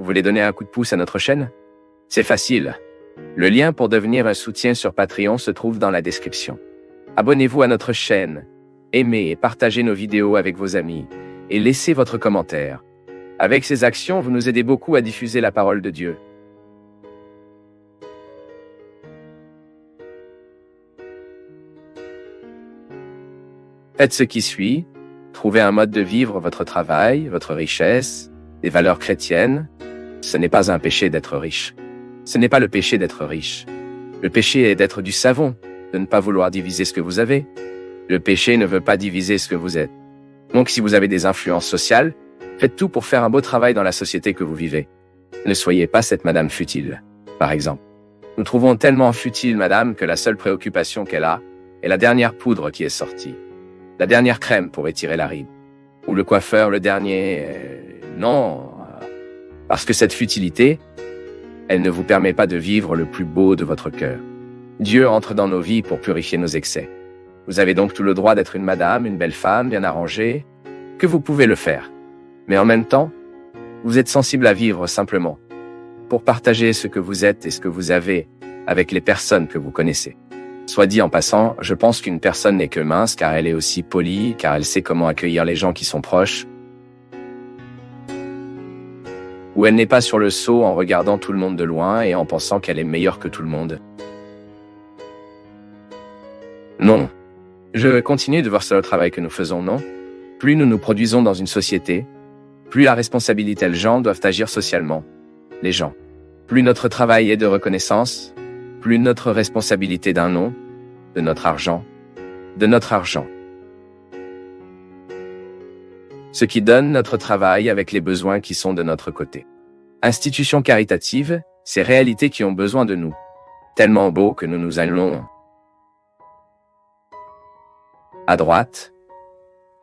Vous voulez donner un coup de pouce à notre chaîne? C'est facile. Le lien pour devenir un soutien sur Patreon se trouve dans la description. Abonnez-vous à notre chaîne, aimez et partagez nos vidéos avec vos amis, et laissez votre commentaire. Avec ces actions, vous nous aidez beaucoup à diffuser la parole de Dieu. Faites ce qui suit. Trouvez un mode de vivre votre travail, votre richesse, des valeurs chrétiennes. Ce n'est pas un péché d'être riche. Ce n'est pas le péché d'être riche. Le péché est d'être du savon, de ne pas vouloir diviser ce que vous avez. Le péché ne veut pas diviser ce que vous êtes. Donc si vous avez des influences sociales, faites tout pour faire un beau travail dans la société que vous vivez. Ne soyez pas cette madame futile, par exemple. Nous trouvons tellement futile madame que la seule préoccupation qu'elle a est la dernière poudre qui est sortie. La dernière crème pour étirer la ride. Ou le coiffeur, le dernier... Non. Parce que cette futilité, elle ne vous permet pas de vivre le plus beau de votre cœur. Dieu entre dans nos vies pour purifier nos excès. Vous avez donc tout le droit d'être une madame, une belle femme, bien arrangée, que vous pouvez le faire. Mais en même temps, vous êtes sensible à vivre simplement, pour partager ce que vous êtes et ce que vous avez avec les personnes que vous connaissez. Soit dit en passant, je pense qu'une personne n'est que mince car elle est aussi polie, car elle sait comment accueillir les gens qui sont proches. Ou elle n'est pas sur le seau en regardant tout le monde de loin et en pensant qu'elle est meilleure que tout le monde. Non. Je continue de voir ça le travail que nous faisons, non? Plus nous nous produisons dans une société, plus la responsabilité et les gens doivent agir socialement. Les gens. Plus notre travail est de reconnaissance, plus notre responsabilité d'un nom, de notre argent, Ce qui donne notre travail avec les besoins qui sont de notre côté. Institutions caritatives, ces réalités qui ont besoin de nous. Tellement beau que nous nous allons à droite,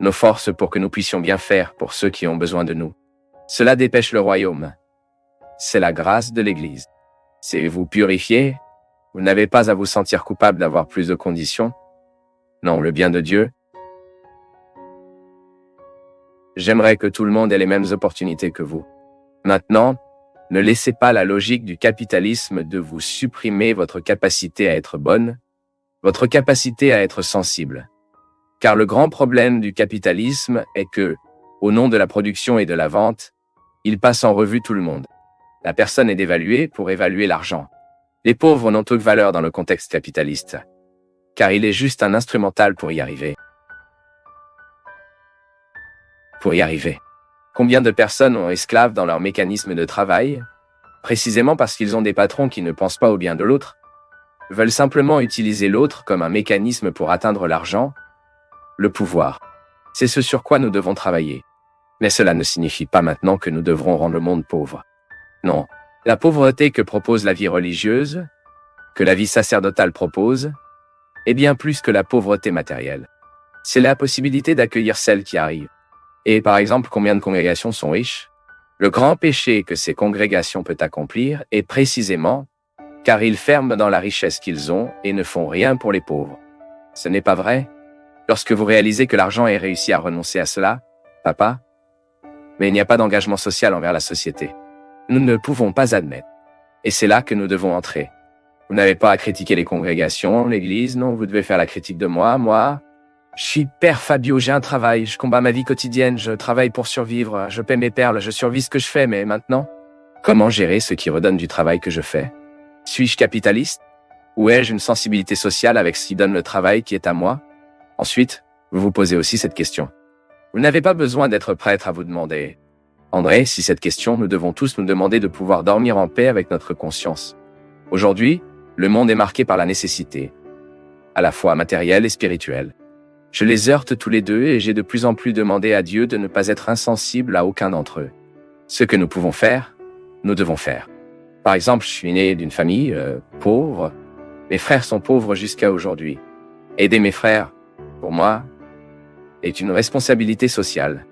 nos forces pour que nous puissions bien faire pour ceux qui ont besoin de nous. Cela dépêche le royaume. C'est la grâce de l'Église. C'est vous purifier. Vous n'avez pas à vous sentir coupable d'avoir plus de conditions. Non, le bien de Dieu. J'aimerais que tout le monde ait les mêmes opportunités que vous. Maintenant, ne laissez pas la logique du capitalisme de vous supprimer votre capacité à être bonne, votre capacité à être sensible. Car le grand problème du capitalisme est que, au nom de la production et de la vente, il passe en revue tout le monde. La personne est dévaluée pour évaluer l'argent. Les pauvres n'ont aucune valeur dans le contexte capitaliste, car il est juste un instrumental pour y arriver. Combien de personnes ont esclaves dans leur mécanisme de travail, précisément parce qu'ils ont des patrons qui ne pensent pas au bien de l'autre, veulent simplement utiliser l'autre comme un mécanisme pour atteindre l'argent, le pouvoir. C'est ce sur quoi nous devons travailler. Mais cela ne signifie pas maintenant que nous devrons rendre le monde pauvre. Non. La pauvreté que propose la vie religieuse, que la vie sacerdotale propose, est bien plus que la pauvreté matérielle. C'est la possibilité d'accueillir celles qui arrivent. Et par exemple, combien de congrégations sont riches? Le grand péché que ces congrégations peuvent accomplir est précisément car ils ferment dans la richesse qu'ils ont et ne font rien pour les pauvres. Ce n'est pas vrai? Lorsque vous réalisez que l'argent ait réussi à renoncer à cela, papa, mais il n'y a pas d'engagement social envers la société. Nous ne pouvons pas admettre. Et c'est là que nous devons entrer. Vous n'avez pas à critiquer les congrégations, l'église, non, vous devez faire la critique de moi. Je suis père Fabio, j'ai un travail, je combats ma vie quotidienne, je travaille pour survivre, je paie mes perles, je survis ce que je fais, mais maintenant, comment gérer ce qui redonne du travail que je fais? Suis-je capitaliste? Ou ai-je une sensibilité sociale avec ce qui donne le travail qui est à moi? Ensuite, vous vous posez aussi cette question. Vous n'avez pas besoin d'être prêtre à vous demander. André, si cette question, nous devons tous nous demander de pouvoir dormir en paix avec notre conscience. Aujourd'hui, le monde est marqué par la nécessité, à la fois matérielle et spirituelle. Je les heurte tous les deux et j'ai de plus en plus demandé à Dieu de ne pas être insensible à aucun d'entre eux. Ce que nous pouvons faire, nous devons faire. Par exemple, je suis né d'une famille pauvre. Mes frères sont pauvres jusqu'à aujourd'hui. Aider mes frères, pour moi, est une responsabilité sociale.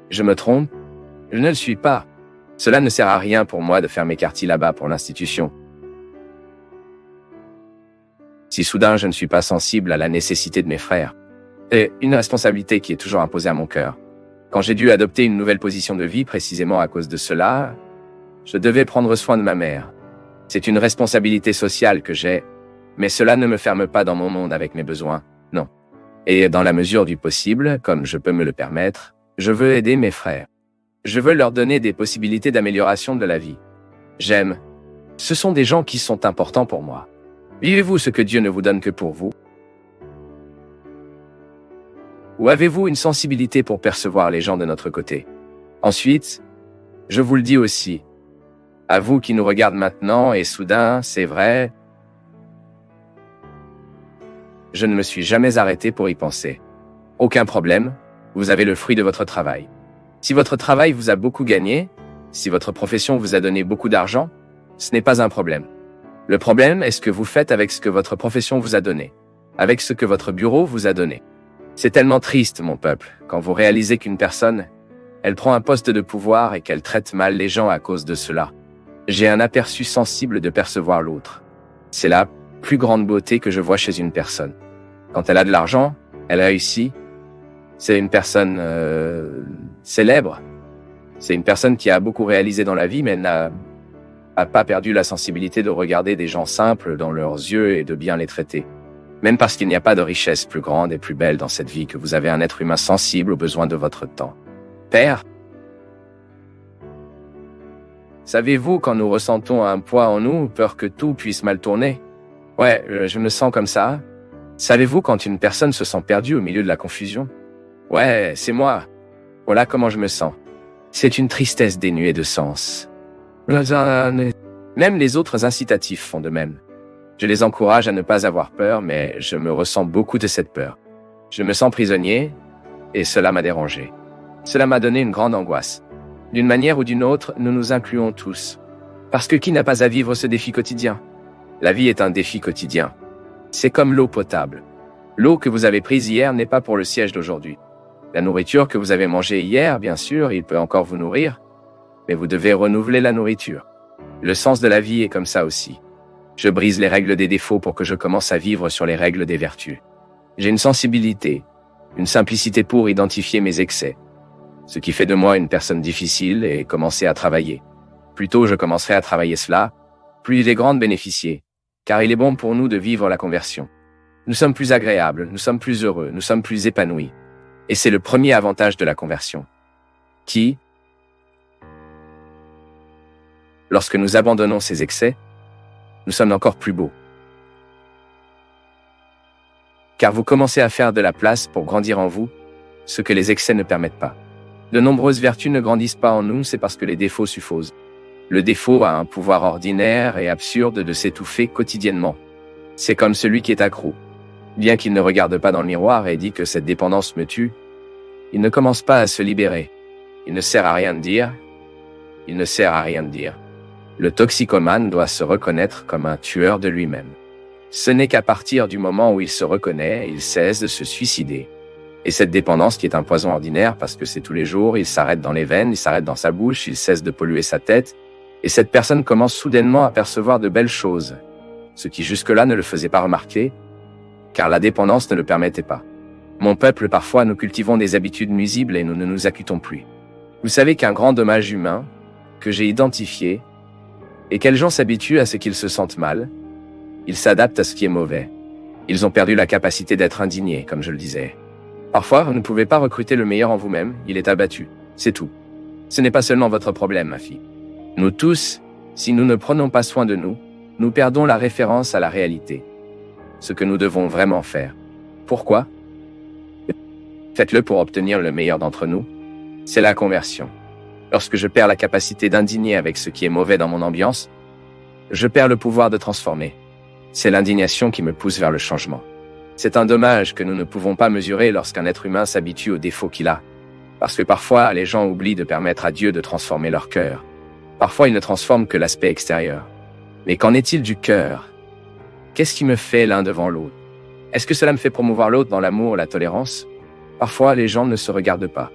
Je me trompe? Je ne le suis pas. Cela ne sert à rien pour moi de faire mes quartiers là-bas pour l'institution. Si soudain je ne suis pas sensible à la nécessité de mes frères, c'est une responsabilité qui est toujours imposée à mon cœur. Quand j'ai dû adopter une nouvelle position de vie précisément à cause de cela, Je devais prendre soin de ma mère. C'est une responsabilité sociale que j'ai, mais cela ne me ferme pas dans mon monde avec mes besoins, non. Et dans la mesure du possible, comme je peux me le permettre, je veux aider mes frères. Je veux leur donner des possibilités d'amélioration de la vie. J'aime. Ce sont des gens qui sont importants pour moi. Vivez-vous ce que Dieu ne vous donne que pour vous? Ou avez-vous une sensibilité pour percevoir les gens de notre côté? Ensuite, je vous le dis aussi, à vous qui nous regardez maintenant, et soudain, c'est vrai, je ne me suis jamais arrêté pour y penser. Aucun problème, vous avez le fruit de votre travail. Si votre travail vous a beaucoup gagné, si votre profession vous a donné beaucoup d'argent, ce n'est pas un problème. Le problème est ce que vous faites avec ce que votre profession vous a donné, avec ce que votre bureau vous a donné. C'est tellement triste, mon peuple, quand vous réalisez qu'une personne, elle prend un poste de pouvoir et qu'elle traite mal les gens à cause de cela. J'ai un aperçu sensible de percevoir l'autre. C'est la plus grande beauté que je vois chez une personne. Quand elle a de l'argent, elle réussit. C'est une personne célèbre. C'est une personne qui a beaucoup réalisé dans la vie, mais elle n'a pas perdu la sensibilité de regarder des gens simples dans leurs yeux et de bien les traiter. Même parce qu'il n'y a pas de richesse plus grande et plus belle dans cette vie que vous avez un être humain sensible aux besoins de votre temps. Père, savez-vous quand nous ressentons un poids en nous, peur que tout puisse mal tourner? Ouais, je me sens comme ça. Savez-vous quand une personne se sent perdue au milieu de la confusion? Ouais, c'est moi. Voilà comment je me sens. C'est une tristesse dénuée de sens. Même les autres incitatifs font de même. Je les encourage à ne pas avoir peur, mais je me ressens beaucoup de cette peur. Je me sens prisonnier, et cela m'a dérangé. Cela m'a donné une grande angoisse. D'une manière ou d'une autre, nous nous incluons tous. Parce que qui n'a pas à vivre ce défi quotidien? La vie est un défi quotidien. C'est comme l'eau potable. L'eau que vous avez prise hier n'est pas pour le siège d'aujourd'hui. La nourriture que vous avez mangée hier, bien sûr, il peut encore vous nourrir, mais vous devez renouveler la nourriture. Le sens de la vie est comme ça aussi. Je brise les règles des défauts pour que je commence à vivre sur les règles des vertus. J'ai une sensibilité, une simplicité pour identifier mes excès. Ce qui fait de moi une personne difficile et commencer à travailler. Plus tôt je commencerai à travailler cela, plus il est grand de bénéficier, car il est bon pour nous de vivre la conversion. Nous sommes plus agréables, nous sommes plus heureux, nous sommes plus épanouis. Et c'est le premier avantage de la conversion. Qui, lorsque nous abandonnons ces excès, nous sommes encore plus beaux. Car vous commencez à faire de la place pour grandir en vous, ce que les excès ne permettent pas. De nombreuses vertus ne grandissent pas en nous, c'est parce que les défauts suffosent. Le défaut a un pouvoir ordinaire et absurde de s'étouffer quotidiennement. C'est comme celui qui est accro. Bien qu'il ne regarde pas dans le miroir et dit que cette dépendance me tue, il ne commence pas à se libérer. Il ne sert à rien de dire. Il ne sert à rien de dire. Le toxicomane doit se reconnaître comme un tueur de lui-même. Ce n'est qu'à partir du moment où il se reconnaît, il cesse de se suicider. Et cette dépendance qui est un poison ordinaire parce que c'est tous les jours, il s'arrête dans les veines, il s'arrête dans sa bouche, il cesse de polluer sa tête, et cette personne commence soudainement à percevoir de belles choses, ce qui jusque-là ne le faisait pas remarquer, car la dépendance ne le permettait pas. Mon peuple, parfois, nous cultivons des habitudes nuisibles et nous ne nous accutons plus. Vous savez qu'un grand dommage humain, que j'ai identifié, est que les gens s'habituent à ce qu'ils se sentent mal, ils s'adaptent à ce qui est mauvais. Ils ont perdu la capacité d'être indignés, comme je le disais. Parfois, vous ne pouvez pas recruter le meilleur en vous-même, il est abattu, c'est tout. Ce n'est pas seulement votre problème, ma fille. Nous tous, si nous ne prenons pas soin de nous, nous perdons la référence à la réalité. Ce que nous devons vraiment faire. Pourquoi? Faites-le pour obtenir le meilleur d'entre nous. C'est la conversion. Lorsque je perds la capacité d'indigner avec ce qui est mauvais dans mon ambiance, je perds le pouvoir de transformer. C'est l'indignation qui me pousse vers le changement. C'est un dommage que nous ne pouvons pas mesurer lorsqu'un être humain s'habitue aux défauts qu'il a. Parce que parfois, les gens oublient de permettre à Dieu de transformer leur cœur. Parfois, ils ne transforment que l'aspect extérieur. Mais qu'en est-il du cœur? Qu'est-ce qui me fait l'un devant l'autre? Est-ce que cela me fait promouvoir l'autre dans l'amour et la tolérance? Parfois, les gens ne se regardent pas.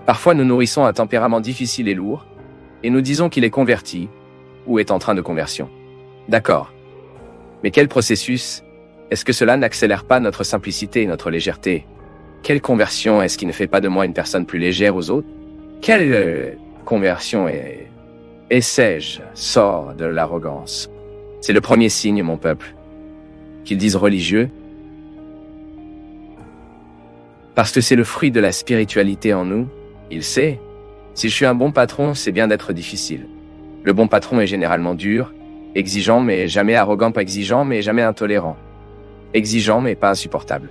Parfois, nous nourrissons un tempérament difficile et lourd, et nous disons qu'il est converti, ou est en train de conversion. D'accord. Mais quel processus? Est-ce que cela n'accélère pas notre simplicité et notre légèreté? Quelle conversion est-ce qui ne fait pas de moi une personne plus légère aux autres? Quelle conversion est... Et sais-je, sort de l'arrogance. C'est le premier signe, mon peuple. Qu'ils disent religieux, parce que c'est le fruit de la spiritualité en nous. Il sait, si je suis un bon patron, c'est bien d'être difficile. Le bon patron est généralement dur, exigeant mais jamais arrogant, pas exigeant mais jamais intolérant. Exigeant mais pas insupportable.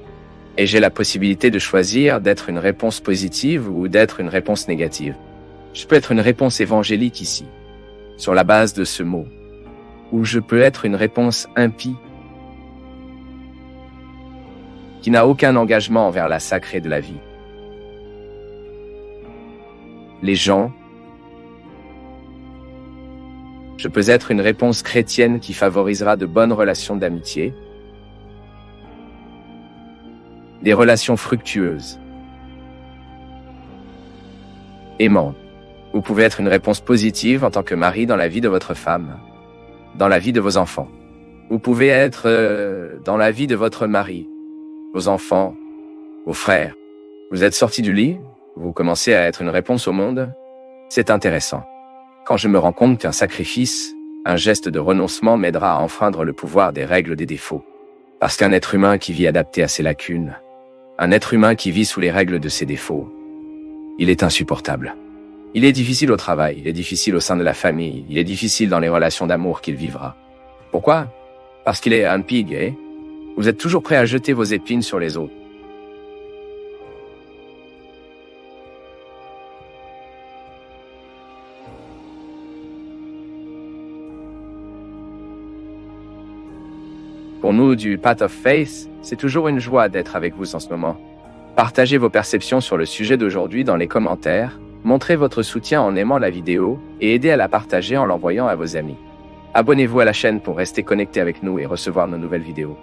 Et j'ai la possibilité de choisir d'être une réponse positive ou d'être une réponse négative. Je peux être une réponse évangélique ici, sur la base de ce mot, ou je peux être une réponse impie, qui n'a aucun engagement envers la sacrée de la vie. Les gens, je peux être une réponse chrétienne qui favorisera de bonnes relations d'amitié, des relations fructueuses, aimantes. Vous pouvez être une réponse positive en tant que mari dans la vie de votre femme, dans la vie de vos enfants. Vous pouvez être dans la vie de votre mari, vos enfants, vos frères. Vous êtes sorti du lit, vous commencez à être une réponse au monde. C'est intéressant. Quand je me rends compte qu'un sacrifice, un geste de renoncement m'aidera à enfreindre le pouvoir des règles des défauts. Parce qu'un être humain qui vit adapté à ses lacunes, un être humain qui vit sous les règles de ses défauts, il est insupportable. Il est difficile au travail, il est difficile au sein de la famille, il est difficile dans les relations d'amour qu'il vivra. Pourquoi? Parce qu'il est un pig, eh? Vous êtes toujours prêt à jeter vos épines sur les autres. Pour nous du Path of Faith, c'est toujours une joie d'être avec vous en ce moment. Partagez vos perceptions sur le sujet d'aujourd'hui dans les commentaires, montrez votre soutien en aimant la vidéo et aidez à la partager en l'envoyant à vos amis. Abonnez-vous à la chaîne pour rester connecté avec nous et recevoir nos nouvelles vidéos.